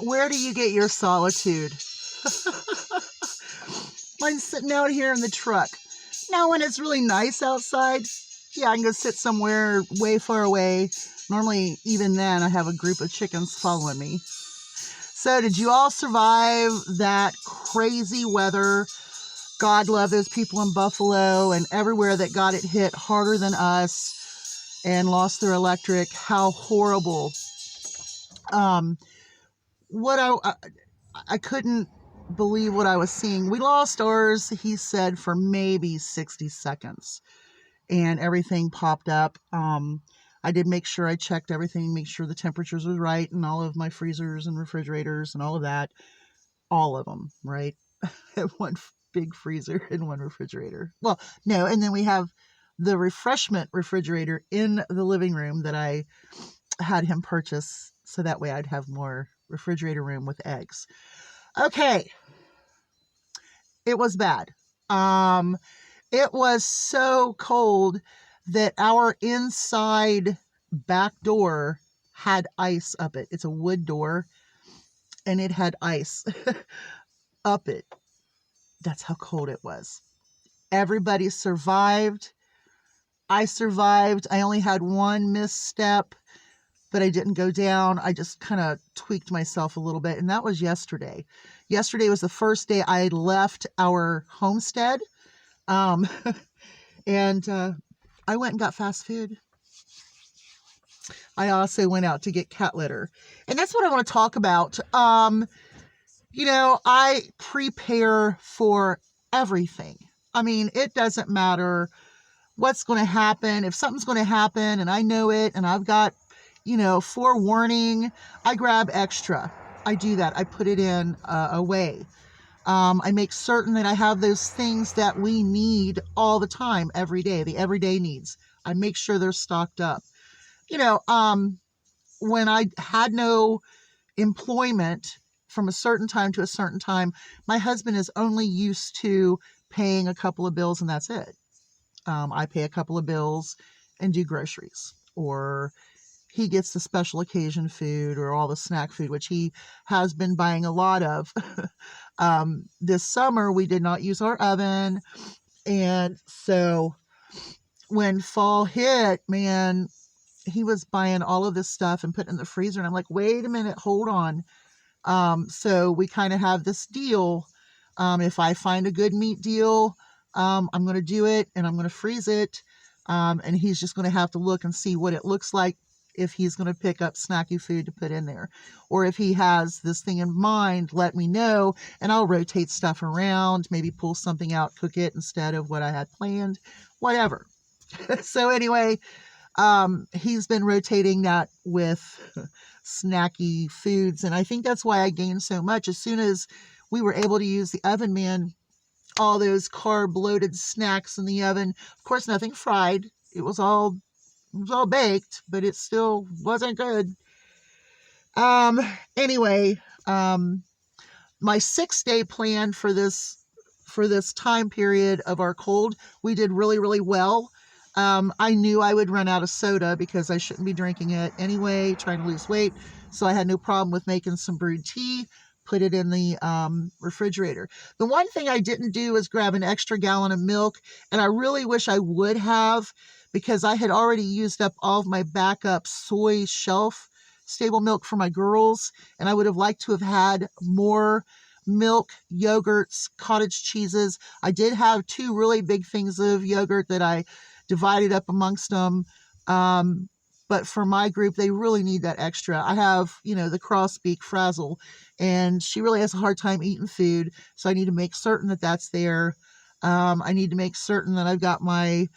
Where do you get your solitude? Mine's sitting out here in the truck. Now, when it's really nice outside, yeah, I can go sit somewhere way far away. Normally, even then, I have a group of chickens following me. So, did you all survive that crazy weather? God love those people in Buffalo and everywhere that got it hit harder than us and lost their electric. How horrible. Um, what I couldn't believe what I was seeing. We lost ours, he said, for maybe 60 seconds and everything popped up. I did make sure I checked everything, make sure the temperatures was right and all of my freezers and refrigerators and all of that. All of them, right? One big freezer and one refrigerator. Well, no, and then we have the refreshment refrigerator in the living room that I had him purchase so that way I'd have more refrigerator room with eggs. Okay. It was bad. Um, it was so cold that our inside back door had ice up it. It's a wood door and it had ice up it. That's how cold it was. Everybody survived. I survived. I only had one misstep, but I didn't go down. I just kind of tweaked myself a little bit, and that was yesterday. Yesterday was the first day I left our homestead, um, and I went and got fast food. I also went out to get cat litter, and that's what I want to talk about. I prepare for everything. I mean, it doesn't matter what's going to happen. If something's going to happen and I know it and I've got, forewarning, I grab extra. I do that. I put it in away. I make certain that I have those things that we need all the time, every day, the everyday needs. I make sure they're stocked up. You know, when I had no employment from a certain time to a certain time, my husband is only used to paying a couple of bills and that's it. I pay a couple of bills and do groceries, or he gets the special occasion food or all the snack food, which he has been buying a lot of. This summer, we did not use our oven. And so when fall hit, man, he was buying all of this stuff and putting it in the freezer. And I'm like, wait a minute, hold on. So we kind of have this deal. If I find a good meat deal, I'm going to do it and I'm going to freeze it. And he's just going to have to look and see what it looks like if he's going to pick up snacky food to put in there. Or if he has this thing in mind, let me know and I'll rotate stuff around, maybe pull something out, cook it instead of what I had planned, whatever. So anyway, he's been rotating that with snacky foods. And I think that's why I gained so much. As soon as we were able to use the oven, man, all those carb loaded snacks in the oven, of course, nothing fried. It was all baked, but it still wasn't good. Anyway, my 6-day plan for this time period of our cold, we did really, really well. I knew I would run out of soda because I shouldn't be drinking it anyway, trying to lose weight. So I had no problem with making some brewed tea, put it in the refrigerator. The one thing I didn't do is grab an extra gallon of milk, and I really wish I would have, because I had already used up all of my backup soy shelf stable milk for my girls, and I would have liked to have had more milk, yogurts, cottage cheeses. I did have 2 really big things of yogurt that I divided up amongst them. But for my group, they really need that extra. I have, the cross-beak Frazzle, and she really has a hard time eating food. So I need to make certain that that's there. I need to make certain that I've got my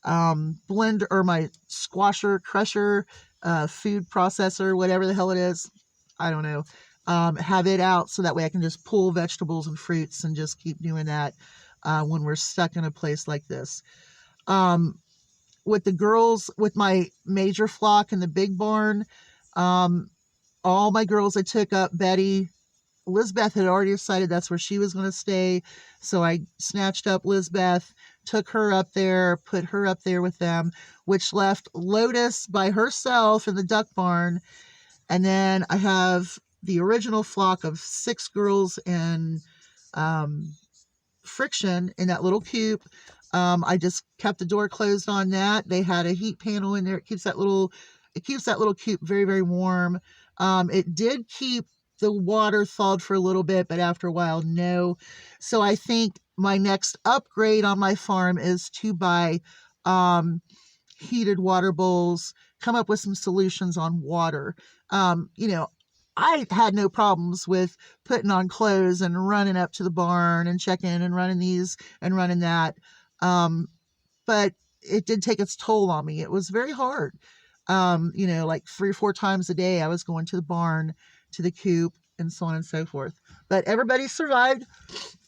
blender or my squasher, crusher, food processor, whatever the hell it is. I don't know. Have it out so that way I can just pull vegetables and fruits and just keep doing that when we're stuck in a place like this. With the girls, with my major flock in the big barn, all my girls I took up, Betty, Lizbeth had already decided that's where she was going to stay. So I snatched up Lizbeth, took her up there, put her up there with them, which left Lotus by herself in the duck barn. And then I have the original flock of 6 girls and Friction in that little coop. I just kept the door closed on that. They had a heat panel in there. It keeps that little coop very, very warm. It did keep the water thawed for a little bit, but after a while, no. So I think my next upgrade on my farm is to buy heated water bowls, come up with some solutions on water. You know, I had no problems with putting on clothes and running up to the barn and checking and running these and running that. But it did take its toll on me. It was very hard. You know, like 3 or 4 times a day, I was going to the barn, to the coop, and so on and so forth. But everybody survived.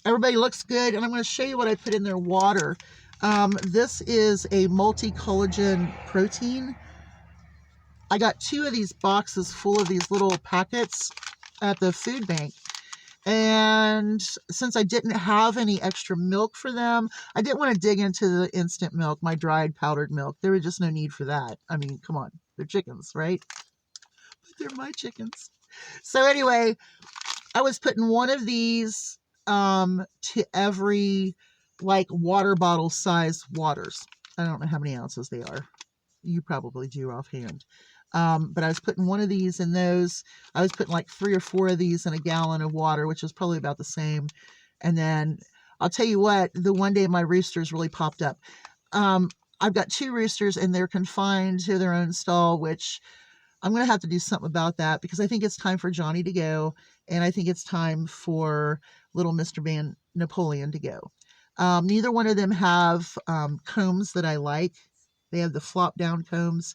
Everybody looks good. And I'm going to show you what I put in their water. This is a multi-collagen protein. I got 2 of these boxes full of these little packets at the food bank. And since I didn't have any extra milk for them, I didn't want to dig into the instant milk, my dried powdered milk. There was just no need for that. I mean, come on, they're chickens, right? But they're my chickens. So anyway, I was putting one of these to every like water bottle size waters. I don't know how many ounces they are. You probably do offhand. But I was putting one of these in those. I was putting like 3 or 4 of these in a gallon of water, which is probably about the same. And then I'll tell you what, the one day my roosters really popped up. I've got 2 roosters and they're confined to their own stall, which I'm going to have to do something about that because I think it's time for Johnny to go. And I think it's time for little Mr. Van Napoleon to go. Neither one of them have combs that I like. They have the flop down combs.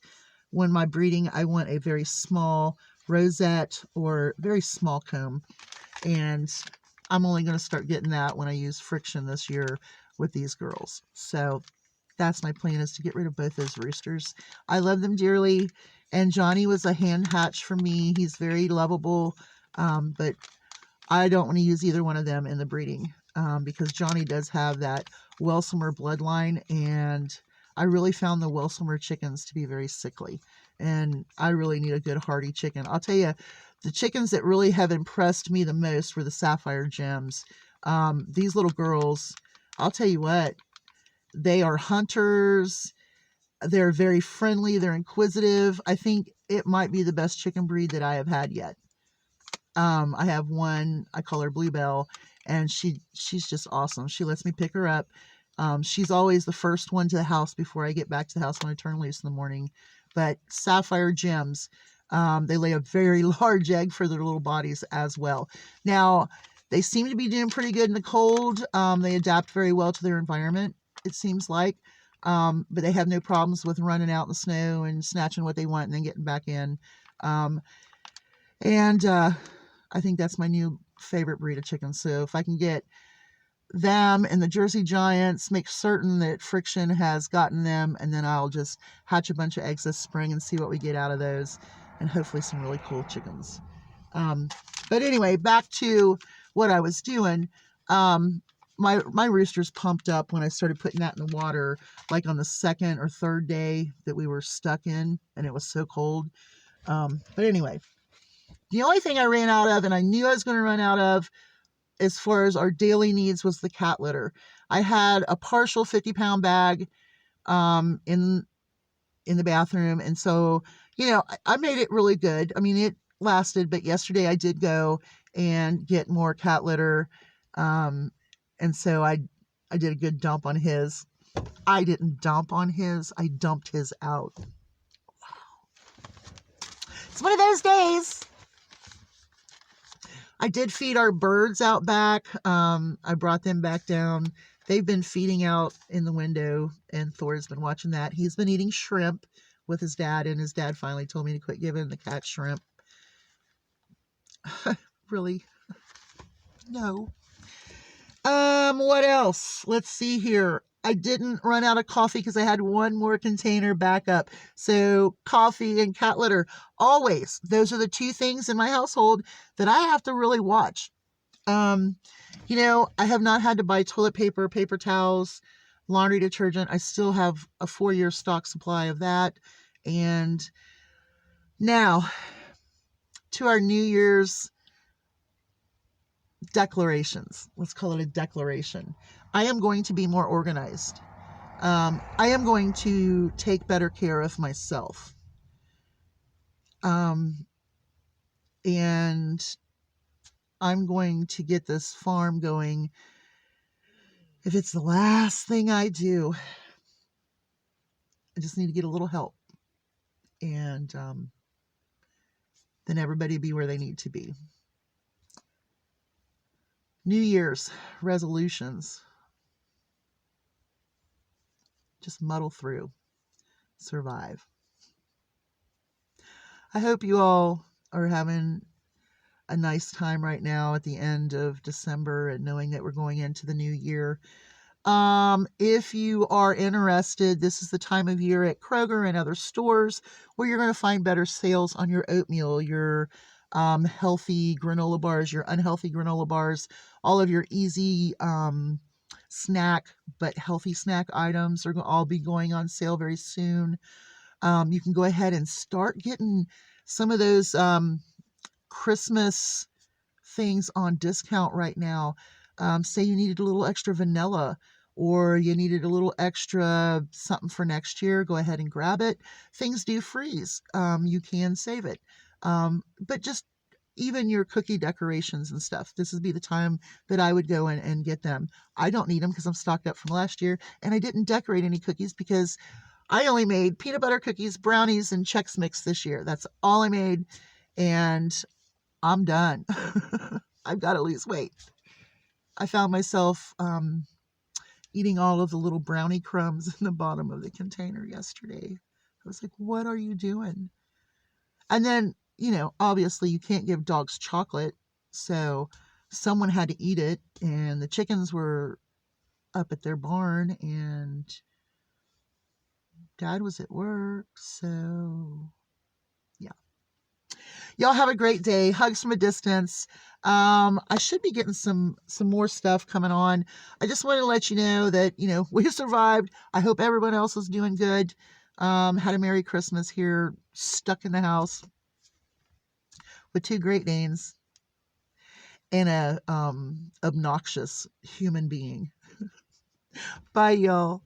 When my breeding, I want a very small rosette or very small comb. And I'm only going to start getting that when I use Friction this year with these girls. So that's my plan, is to get rid of both those roosters. I love them dearly. And Johnny was a hand hatch for me. He's very lovable. But I don't want to use either one of them in the breeding because Johnny does have that Welsumer bloodline, and I really found the Welsumer chickens to be very sickly, and I really need a good hardy chicken. I'll tell you, the chickens that really have impressed me the most were the Sapphire Gems. These little girls, I'll tell you what, they are hunters. They're very friendly. They're inquisitive. I think it might be the best chicken breed that I have had yet. I have one, I call her Bluebell, and she's just awesome. She lets me pick her up. She's always the first one to the house before I get back to the house when I turn loose in the morning. But Sapphire Gems, they lay a very large egg for their little bodies as well. Now, they seem to be doing pretty good in the cold. They adapt very well to their environment, it seems like. But they have no problems with running out in the snow and snatching what they want and then getting back in. I think that's my new favorite breed of chicken. So if I can get them and the Jersey Giants, make certain that Friction has gotten them, and then I'll just hatch a bunch of eggs this spring and see what we get out of those, and hopefully some really cool chickens. But anyway, back to what I was doing. My roosters pumped up when I started putting that in the water, like on the 2nd or 3rd day that we were stuck in, and it was so cold. But anyway, the only thing I ran out of, and I knew I was going to run out of, as far as our daily needs, was the cat litter. I had a partial 50-pound bag in the bathroom, and so, you know, I made it really good. I mean, it lasted, but yesterday I did go and get more cat litter, and so I did a good dump on his. I didn't dump on his, I dumped his out. Wow. It's one of those days. I did feed our birds out back. I brought them back down. They've been feeding out in the window, and Thor's been watching that. He's been eating shrimp with his dad, and his dad finally told me to quit giving the cat shrimp. Really? No. What else? Let's see here. I didn't run out of coffee because I had one more container back up. So coffee and cat litter, always. Those are the 2 things in my household that I have to really watch. You know, I have not had to buy toilet paper, paper towels, laundry detergent. I still have a 4-year stock supply of that. And now, to our New Year's declarations. Let's call it a declaration. I am going to be more organized. I am going to take better care of myself. And I'm going to get this farm going. If it's the last thing I do, I just need to get a little help. And then everybody be where they need to be. New Year's resolutions. Just muddle through. Survive. I hope you all are having a nice time right now at the end of December and knowing that we're going into the new year. If you are interested, this is the time of year at Kroger and other stores where you're going to find better sales on your oatmeal, your healthy granola bars, your unhealthy granola bars, all of your easy snack but healthy snack items are going to all be going on sale very soon. You can go ahead and start getting some of those Christmas things on discount right now. Say you needed a little extra vanilla or you needed a little extra something for next year, go ahead and grab it. Things do freeze. You can save it. But just even your cookie decorations and stuff, this would be the time that I would go in and get them. I don't need them because I'm stocked up from last year, and I didn't decorate any cookies because I only made peanut butter cookies, brownies, and Chex Mix this year. That's all I made, and I'm done. I've got to lose weight. I found myself eating all of the little brownie crumbs in the bottom of the container yesterday. I was like, what are you doing? And then, obviously you can't give dogs chocolate. So someone had to eat it, and the chickens were up at their barn, and Dad was at work. So, yeah. Y'all have a great day. Hugs from a distance. I should be getting some more stuff coming on. I just want to let you know that, we survived. I hope everyone else is doing good. Had a Merry Christmas here, stuck in the house with 2 Great Danes and a obnoxious human being. Bye, y'all.